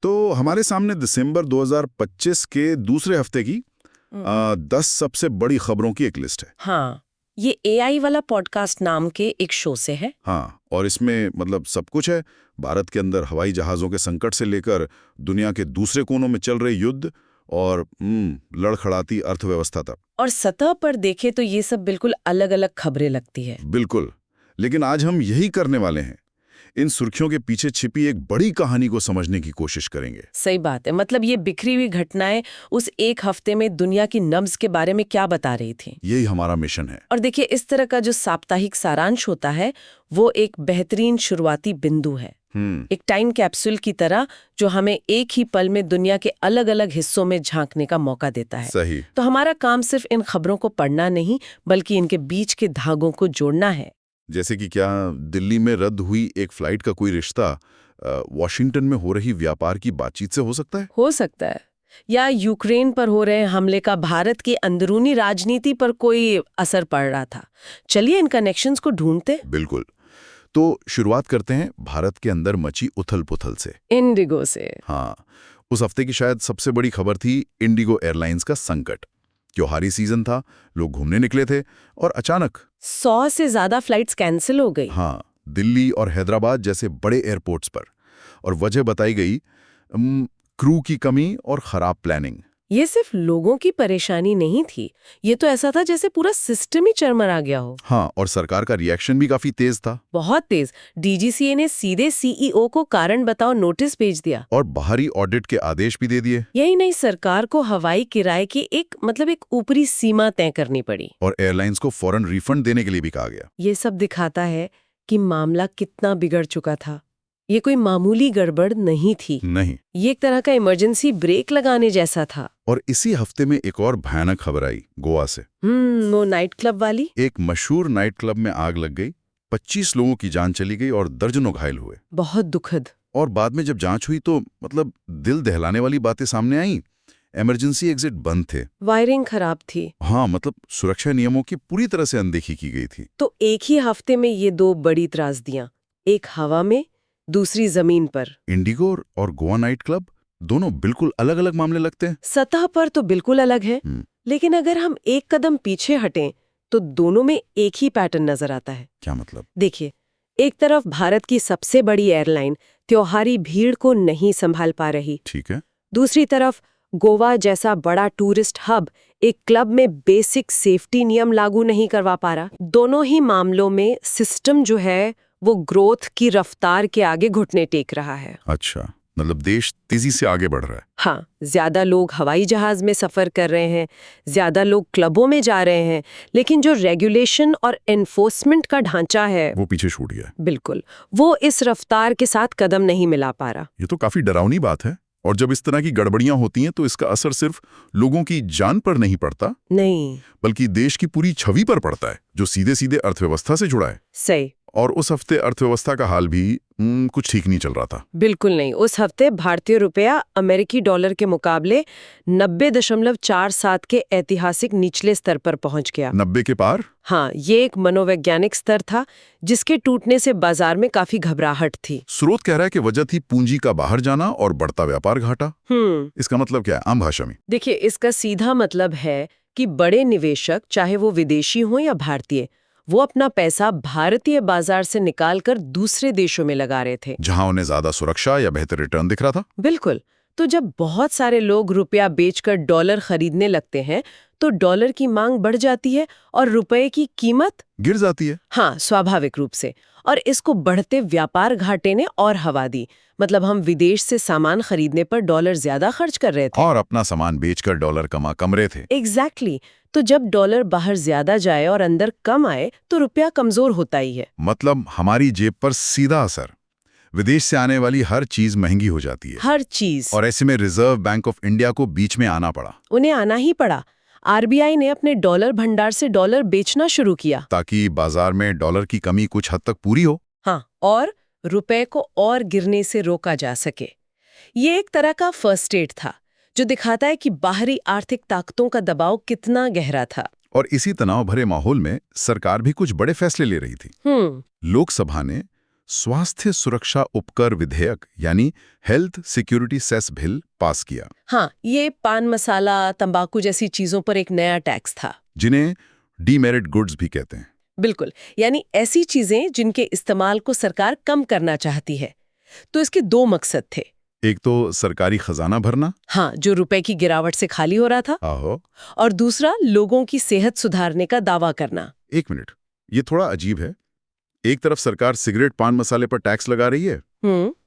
तो हमारे सामने दिसंबर 2025 के दूसरे हफ्ते की 10 सबसे बड़ी खबरों की एक लिस्ट है। हाँ, ये AI वाला पॉडकास्ट नाम के एक शो से है। हाँ, और इसमें मतलब सब कुछ है। भारत के अंदर हवाई जहाज़ों के संकट से लेकर दुनिया के दूसरे कोनों में चल रहे युद्ध और लड़खड़ाती अर्थव्यवस्था तक। और सतह पर देखे तो ये सब बिल्कुल अलग अलग खबरें लगती है। बिल्कुल, लेकिन आज हम यही करने वाले हैं। इन सुर्खियों के पीछे छिपी एक बड़ी कहानी को समझने की कोशिश करेंगे। सही बात है, मतलब ये बिखरी हुई घटनाएं उस एक हफ्ते में दुनिया की नब्ज के बारे में क्या बता रही थी। यही हमारा मिशन है। और देखिए, इस तरह का जो साप्ताहिक सारांश होता है वो एक बेहतरीन शुरुआती बिंदु है। एक टाइम कैप्सूल की तरह जो हमें एक ही पल में दुनिया के अलग अलग हिस्सों में झांकने का मौका देता है। सही। तो हमारा काम सिर्फ इन खबरों को पढ़ना नहीं, बल्कि इनके बीच के धागों को जोड़ना है। जैसे कि क्या दिल्ली में रद्द हुई एक फ्लाइट का कोई रिश्ता वॉशिंगटन में हो रही व्यापार की बातचीत से हो सकता है? हो सकता है। या यूक्रेन पर हो रहे हमले का भारत की अंदरूनी राजनीति पर कोई असर पड़ रहा था। चलिए इन कनेक्शंस को ढूंढते। बिल्कुल। तो शुरुआत करते हैं भारत के अंदर मची उथल-पुथल से। इंडिगो से। हाँ, उस हफ्ते की शायद सबसे बड़ी खबर थी इंडिगो एयरलाइंस का संकट। त्योहारी सीजन था, लोग घूमने निकले थे और अचानक 100 से ज्यादा फ्लाइट्स कैंसिल हो गई। हाँ, दिल्ली और हैदराबाद जैसे बड़े एयरपोर्ट्स पर। और वजह बताई गई क्रू की कमी और खराब प्लानिंग। ये सिर्फ लोगों की परेशानी नहीं थी, ये तो ऐसा था जैसे पूरा सिस्टम ही चरमरा गया हो। हाँ, और सरकार का रिएक्शन भी काफी तेज था। बहुत तेज। डीजीसीए ने सीधे सीईओ को कारण बताओ नोटिस भेज दिया और बाहरी ऑडिट के आदेश भी दे दिए। यही नहीं, सरकार को हवाई किराए की एक ऊपरी सीमा तय करनी पड़ी। और एयरलाइंस को फौरन रिफंड देने के लिए भी कहा गया। ये सब दिखाता है कि मामला कितना बिगड़ चुका था। ये कोई मामूली गड़बड़ नहीं थी। नहीं। ये एक तरह का इमरजेंसी ब्रेक लगाने जैसा था। और इसी हफ्ते में एक और भयानक खबर आई गोवा से। वो नाइट क्लब वाली। एक मशहूर नाइट क्लब में आग लग गई, 25 लोगों की जान चली गई और दर्जनों घायल हुए। बहुत दुखद। और बाद में जब जांच हुई तो दिल दहलाने वाली बातें सामने आई। इमरजेंसी एग्जिट बंद थे, वायरिंग खराब थी। हाँ, सुरक्षा नियमों की पूरी तरह से अनदेखी की गई थी। तो एक ही हफ्ते में ये दो बड़ी त्रासदियां, एक हवा में, दूसरी जमीन पर। इंडिगो और गोवा नाइट क्लब दोनों बिल्कुल अलग अलग मामले लगते हैं। सतह पर तो बिल्कुल अलग है, लेकिन अगर हम एक कदम पीछे हटें तो दोनों में एक ही पैटर्न नजर आता है। क्या मतलब? देखिए, एक तरफ भारत की सबसे बड़ी एयरलाइन त्योहारी भीड़ को नहीं संभाल पा रही। ठीक है। दूसरी तरफ गोवा जैसा बड़ा टूरिस्ट हब एक क्लब में बेसिक सेफ्टी नियम लागू नहीं करवा पा रहा। दोनों ही मामलों में सिस्टम जो है वो ग्रोथ की रफ्तार के आगे घुटने टेक रहा है। अच्छा, देश तेजी से आगे बढ़ रहा है। हाँ, ज्यादा लोग हवाई जहाज में सफर कर रहे हैं, ज्यादा लोग क्लबों में जा रहे हैं, लेकिन जो रेगुलेशन और एनफोर्समेंट का ढांचा है वो पीछे छूट गया। बिल्कुल, वो इस रफ्तार के साथ कदम नहीं मिला पा रहा। ये तो काफी डरावनी बात है। और जब इस तरह की गड़बड़ियां होती हैं तो इसका असर सिर्फ लोगों की जान पर नहीं पड़ता, नहीं, बल्कि देश की पूरी छवि पर पड़ता है, जो सीधे सीधे अर्थव्यवस्था से जुड़ा है। सही। और उस हफ्ते अर्थव्यवस्था का हाल भी कुछ ठीक नहीं चल रहा था। बिल्कुल नहीं। उस हफ्ते भारतीय रुपया अमेरिकी डॉलर के मुकाबले 90.47 के ऐतिहासिक निचले स्तर पर पहुंच गया। 90 के पार? हाँ, ये एक मनोवैज्ञानिक स्तर था जिसके टूटने से बाजार में काफी घबराहट थी। स्रोत कह रहा है कि वजह थी पूंजी का बाहर जाना और बढ़ता व्यापार घाटा। इसका मतलब क्या है आम भाषा में? देखिए, इसका सीधा मतलब है कि बड़े निवेशक, चाहे वो विदेशी हो या भारतीय, वो अपना पैसा भारतीय बाजार से निकालकर दूसरे देशों में लगा रहे थे, जहां उन्हें ज्यादा सुरक्षा या बेहतर रिटर्न दिख रहा था। बिल्कुल। तो जब बहुत सारे लोग रुपया बेचकर डॉलर खरीदने लगते हैं तो डॉलर की मांग बढ़ जाती है और रुपए की कीमत गिर जाती है। हाँ, स्वाभाविक रूप से। और इसको बढ़ते व्यापार घाटे ने और हवा दी। हम विदेश से सामान खरीदने पर डॉलर ज्यादा खर्च कर रहे थे और अपना सामान बेचकर डॉलर कम रहे थे। एग्जैक्टली। तो जब डॉलर बाहर ज्यादा जाए और अंदर कम आए तो रुपया कमजोर होता ही है। हमारी जेब पर सीधा असर। विदेश से आने वाली हर चीज महंगी हो जाती है। हर चीज। और ऐसे में रिजर्व बैंक ऑफ इंडिया को बीच में आना पड़ा। उन्हें आना ही पड़ा। आरबीआई ने अपने डॉलर भंडार से डॉलर बेचना शुरू किया ताकि बाजार में डॉलर की कमी कुछ हद तक पूरी हो। हाँ, और रुपए को और गिरने से रोका जा सके। ये एक तरह का फर्स्ट एड था जो दिखाता है कि बाहरी आर्थिक ताकतों का दबाव कितना गहरा था। और इसी तनाव भरे माहौल में सरकार भी कुछ बड़े फैसले ले रही थी। लोकसभा ने स्वास्थ्य सुरक्षा उपकर विधेयक यानी health security cess bill pass किया, हाँ, ये पान मसाला, तंबाकू जैसी चीजों पर एक नया टैक्स था। जिन्हें डीमेरिट गुड्स भी कहते हैं। बिल्कुल, यानी ऐसी चीजें जिनके इस्तेमाल को सरकार कम करना चाहती है। तो इसके दो मकसद थे। एक तो सरकारी खजाना भरना, हाँ, जो रुपए की गिरावट से खाली हो रहा था, आहो। और दूसरा लोगों की सेहत सुधारने का दावा करना। एक मिनट, ये थोड़ा अजीब है। एक तरफ सरकार सिगरेट पान मसाले पर टैक्स लगा रही है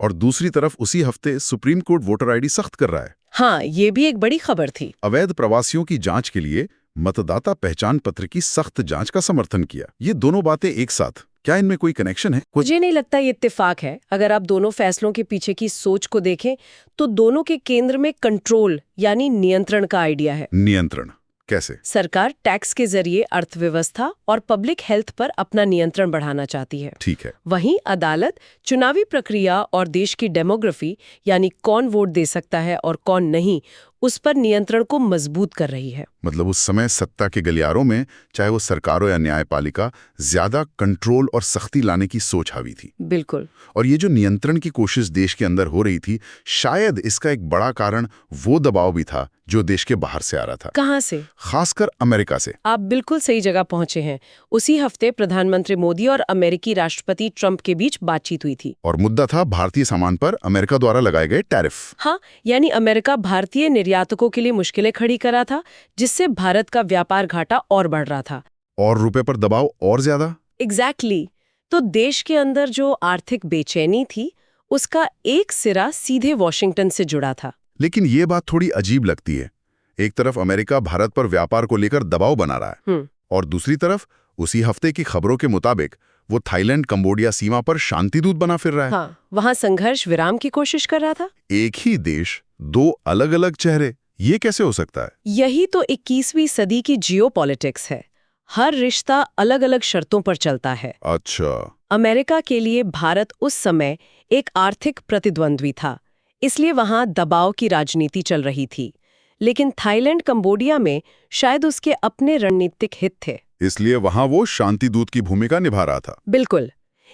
और दूसरी तरफ उसी हफ्ते सुप्रीम कोर्ट वोटर आईडी सख्त कर रहा है। हाँ, ये भी एक बड़ी खबर थी। अवैध प्रवासियों की जांच के लिए मतदाता पहचान पत्र की सख्त जांच का समर्थन किया। ये दोनों बातें एक साथ, क्या इनमें कोई कनेक्शन है? मुझे नहीं लगता ये इत्तेफाक है। अगर आप दोनों फैसलों के पीछे की सोच को देखें तो दोनों के केंद्र में कंट्रोल यानी नियंत्रण का आइडिया है। नियंत्रण कैसे? सरकार टैक्स के जरिए अर्थव्यवस्था और पब्लिक हेल्थ पर अपना नियंत्रण बढ़ाना चाहती है। ठीक है। वहीं अदालत चुनावी प्रक्रिया और देश की डेमोग्राफी यानी कौन वोट दे सकता है और कौन नहीं, उस पर नियंत्रण को मजबूत कर रही है। मतलब उस समय सत्ता के गलियारों में, चाहे वो सरकार हो या न्यायपालिका, ज्यादा कंट्रोल और सख्ती लाने की सोच हावी थी। बिल्कुल। और ये जो नियंत्रण की कोशिश देश के अंदर हो रही थी, शायद इसका एक बड़ा कारण वो दबाव भी था जो देश के बाहर से आ रहा था। कहाँ से? खासकर अमेरिका से। आप बिल्कुल सही जगह पहुंचे हैं। उसी हफ्ते प्रधानमंत्री मोदी और अमेरिकी राष्ट्रपति ट्रंप के बीच बातचीत हुई थी। और मुद्दा था भारतीय सामान पर अमेरिका द्वारा लगाए गए टैरिफ। हाँ, यानी अमेरिका भारतीय निर्यातकों के लिए मुश्किलें खड़ी कर रहा था, जिससे भारत का व्यापार घाटा और बढ़ रहा था। और रुपए पर दबाव और ज्यादा। एग्जैक्टली। तो देश के अंदर जो आर्थिक बेचैनी थी, उसका एक सिरा सीधे वॉशिंगटन से जुड़ा था। लेकिन ये बात थोड़ी अजीब लगती है। एक तरफ अमेरिका भारत पर व्यापार को लेकर दबाव बना रहा है और दूसरी तरफ उसी हफ्ते की खबरों के मुताबिक वो थाईलैंड कंबोडिया सीमा पर शांति दूत बना फिर रहा है। हाँ, वहां संघर्ष विराम की कोशिश कर रहा था। एक ही देश, दो अलग अलग चेहरे, ये कैसे हो सकता है? यही तो 21वीं सदी की जियोपॉलिटिक्स है। हर रिश्ता अलग अलग शर्तों पर चलता है। अच्छा। अमेरिका के लिए भारत उस समय एक आर्थिक प्रतिद्वंद्वी था, इसलिए वहां दबाव की राजनीति चल रही थी। लेकिन थाईलैंड कंबोडिया में शायद उसके अपने रणनीतिक हित थे, इसलिए वहां वो शांति दूत की भूमिका निभा रहा था। बिल्कुल।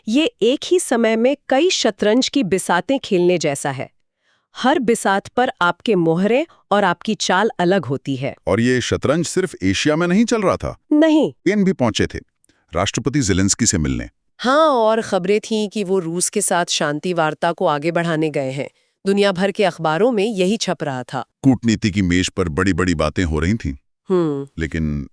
ये एक ही समय में कई शतरंज की बिसातें खेलने जैसा है। हर बिसात पर आपके मोहरे और आपकी चाल अलग होती है। और ये शतरंज सिर्फ एशिया में नहीं चल रहा था। नहीं। यूक्रेन भी पहुंचे थे राष्ट्रपति ज़ेलेंस्की से मिलने। हाँ, और खबरें थीं कि वो रूस के साथ शांति वार्ता को आगे बढ़ाने गए हैं। दुनिया भर के अखबारों में यही छप रहा था। कूटनीति की मेज पर बड़ी बड़ी बातें हो रही थीं। लेकिन,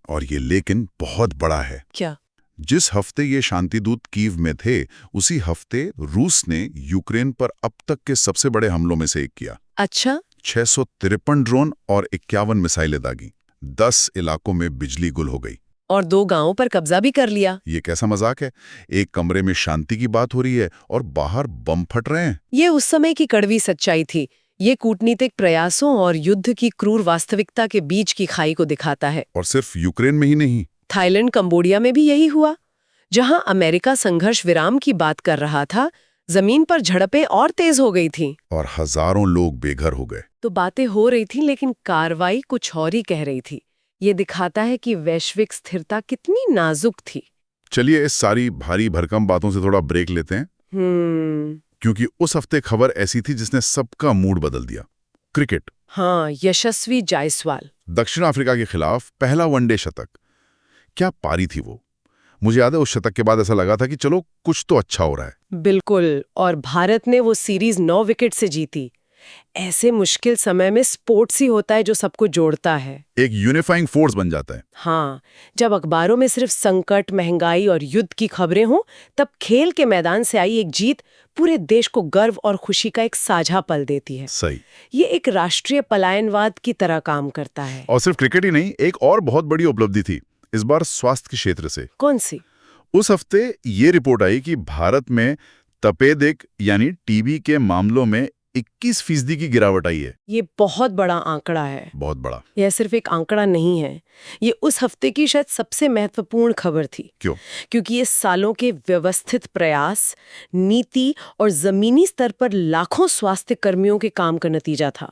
और ये लेकिन बहुत बड़ा है। क्या? जिस हफ्ते ये शांति दूत कीव में थे, उसी हफ्ते रूस ने यूक्रेन पर अब तक के सबसे बड़े हमलों में से एक किया। अच्छा। 653 ड्रोन और 51 मिसाइलें दागी। 10 इलाकों में बिजली गुल हो गई और 2 गांवों पर कब्जा भी कर लिया। ये कैसा मजाक है? एक कमरे में शांति की बात हो रही है और बाहर बम फट रहे हैं। ये उस समय की कड़वी सच्चाई थी। ये कूटनीतिक प्रयासों और युद्ध की क्रूर वास्तविकता के बीच की खाई को दिखाता है। और सिर्फ यूक्रेन में ही नहीं, थाईलैंड कंबोडिया में भी यही हुआ। जहां अमेरिका संघर्ष विराम की बात कर रहा था, जमीन पर झड़पें और तेज हो गई थीं। और हजारों लोग बेघर हो गए। तो बातें हो रही थी, लेकिन कार्रवाई कुछ और ही कह रही थी। ये दिखाता है कि वैश्विक स्थिरता कितनी नाजुक थी। चलिए इस सारी भारी भरकम बातों से थोड़ा ब्रेक लेते हैं। क्योंकि उस हफ्ते खबर ऐसी थी जिसने सबका मूड बदल दिया। क्रिकेट। हाँ, यशस्वी जायसवाल। दक्षिण अफ्रीका के खिलाफ पहला वनडे शतक। क्या पारी थी वो! मुझे याद है उस शतक के बाद ऐसा लगा था कि चलो कुछ तो अच्छा हो रहा है। बिल्कुल। और भारत ने वो सीरीज 9 विकेट से जीती। ऐसे मुश्किल समय में स्पोर्ट्स ही होता है जो सबको जोड़ता है। एक यूनिफाइंग फोर्स बन जाता है। हाँ, जब अखबारों में सिर्फ संकट, महंगाई और युद्ध की खबरें हों, तब खेल के मैदान से आई एक जीत पूरे देश को गर्व और खुशी का एक साझा पल देती है। सही। ये एक राष्ट्रीय पलायनवाद की तरह काम करता है। और सिर्फ क्रिकेट ही नहीं, एक और बहुत बड़ी उपलब्धि थी इस बार स्वास्थ्य के क्षेत्र से। कौन सी? उस हफ्ते ये रिपोर्ट आई कि भारत में तपेदिक यानी टीबी के मामलों में 21% की गिरावट आई है। ये बहुत बड़ा आंकड़ा है। बहुत बड़ा। यह सिर्फ एक आंकड़ा नहीं है, ये उस हफ्ते की शायद सबसे महत्वपूर्ण खबर थी। क्यों? क्योंकि ये सालों के व्यवस्थित प्रयास, नीति और जमीनी स्तर पर लाखों स्वास्थ्य कर्मियों के काम का नतीजा था।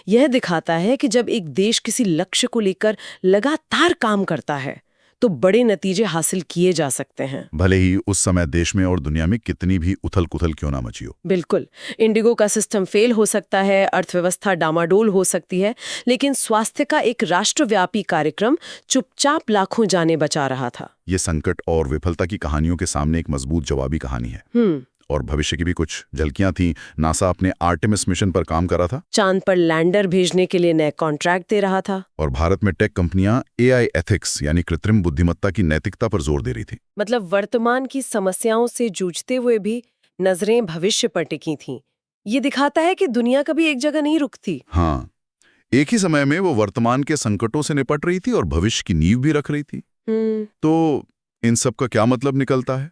यह दिखाता है कि जब एक देश किसी लक्ष्य को लेकर लगातार काम करता है, तो बड़े नतीजे हासिल किए जा सकते हैं। भले ही उस समय देश में और दुनिया में कितनी भी उथल-पुथल क्यों ना मची हो। बिल्कुल, इंडिगो का सिस्टम फेल हो सकता है, अर्थव्यवस्था डामाडोल हो सकती है, लेकिन स्वास्थ्य का एक राष्ट्रव्यापी कार्यक्रम चुपचाप लाखों जानें बचा रहा था। ये संकट और विफलता की कहानियों के सामने एक मजबूत जवाबी कहानी है। और भविष्य की भी कुछ झलकियां थीं। नासा अपने आर्टेमिस मिशन पर काम कर रहा था, चांद पर लैंडर भेजने के लिए नए कॉन्ट्रैक्ट दे रहा था। और भारत में टेक कंपनियां एआई एथिक्स यानी कृत्रिम बुद्धिमत्ता की नैतिकता पर जोर दे रही थी। मतलब वर्तमान की समस्याओं से जूझते हुए भी नजरें भविष्य पर टिकी थीं। ये दिखाता है कि दुनिया कभी एक जगह नहीं रुकती। हाँ, एक ही समय में वो वर्तमान के संकटों से निपट रही थी और भविष्य की नींव भी रख रही थी। तो इन सब का क्या मतलब निकलता है?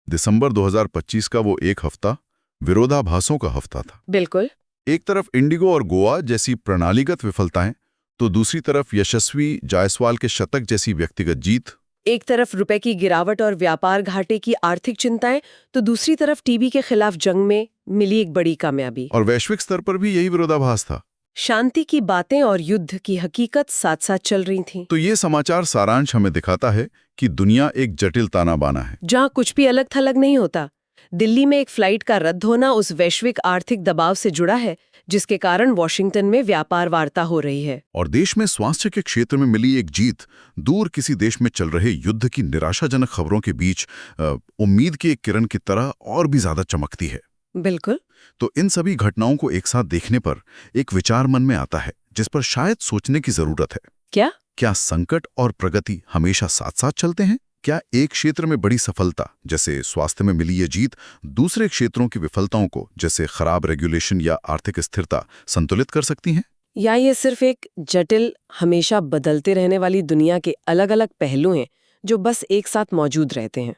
दिसंबर 2025 का वो एक हफ्ता विरोधाभासों का हफ्ता था। बिल्कुल। एक तरफ इंडिगो और गोवा जैसी प्रणालीगत विफलताएं, तो दूसरी तरफ यशस्वी जायसवाल के शतक जैसी व्यक्तिगत जीत। एक तरफ रुपए की गिरावट और व्यापार घाटे की आर्थिक चिंताएं, तो दूसरी तरफ टीबी के खिलाफ जंग में मिली एक बड़ी कामयाबी। और वैश्विक स्तर पर भी यही विरोधाभास था। शांति की बातें और युद्ध की हकीकत साथ साथ चल रही थीं। तो ये समाचार सारांश हमें दिखाता है कि दुनिया एक जटिल ताना बाना है, जहाँ कुछ भी अलग थलग नहीं होता। दिल्ली में एक फ्लाइट का रद्द होना उस वैश्विक आर्थिक दबाव से जुड़ा है जिसके कारण वॉशिंगटन में व्यापार वार्ता हो रही है। और देश में स्वास्थ्य के क्षेत्र में मिली एक जीत दूर किसी देश में चल रहे युद्ध की निराशाजनक खबरों के बीच उम्मीद की एक किरण की तरह और भी ज्यादा चमकती है। बिल्कुल। तो इन सभी घटनाओं को एक साथ देखने पर एक विचार मन में आता है जिस पर शायद सोचने की जरूरत है। क्या संकट और प्रगति हमेशा साथ साथ चलते हैं? क्या एक क्षेत्र में बड़ी सफलता जैसे स्वास्थ्य में मिली ये जीत दूसरे क्षेत्रों की विफलताओं को जैसे खराब रेगुलेशन या आर्थिक स्थिरता संतुलित कर सकती हैं? या ये सिर्फ एक जटिल, हमेशा बदलते रहने वाली दुनिया के अलग अलग पहलू हैं जो बस एक साथ मौजूद रहते हैं?